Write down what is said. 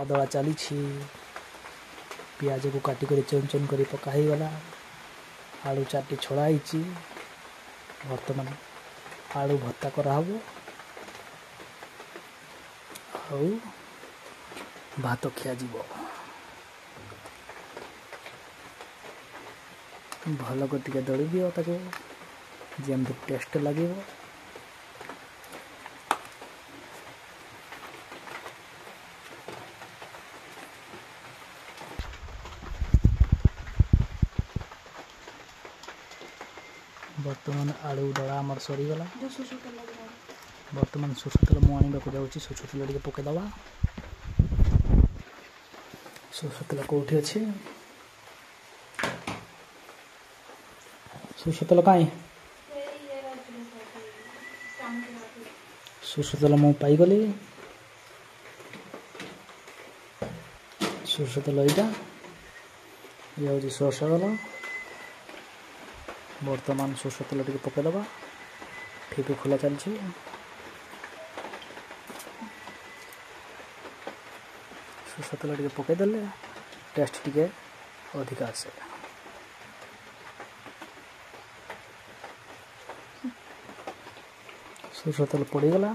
लंका दला चली पियाज को काटिक चुन चुन कर पकाईगला आलू 4टी छड़ाई बर्तमान आलू भत्ता कराहब भात खिया भल को टे दली दियो ताको जमी टेस्ट लगे बर्तमान आलू दला आमर सरीगला बर्तमान सोर्ष तेल मु आने को जाऊँगी सोर्ष तेल टे पकईदबा सोर्ष तेल कौटी अच्छे सोर्ष तेल कहीं सोर्ष तेल मु पाईगली सोर्ष तेल यहाँ ये हूँ सोर्ष तेल बर्तमान सोर्ष तेल टे पकईदबा ठीक खोला चलती सोर्ष तेल टे पकईदे टेस्ट टी अधिक आसे सोर्ष तेल पड़गला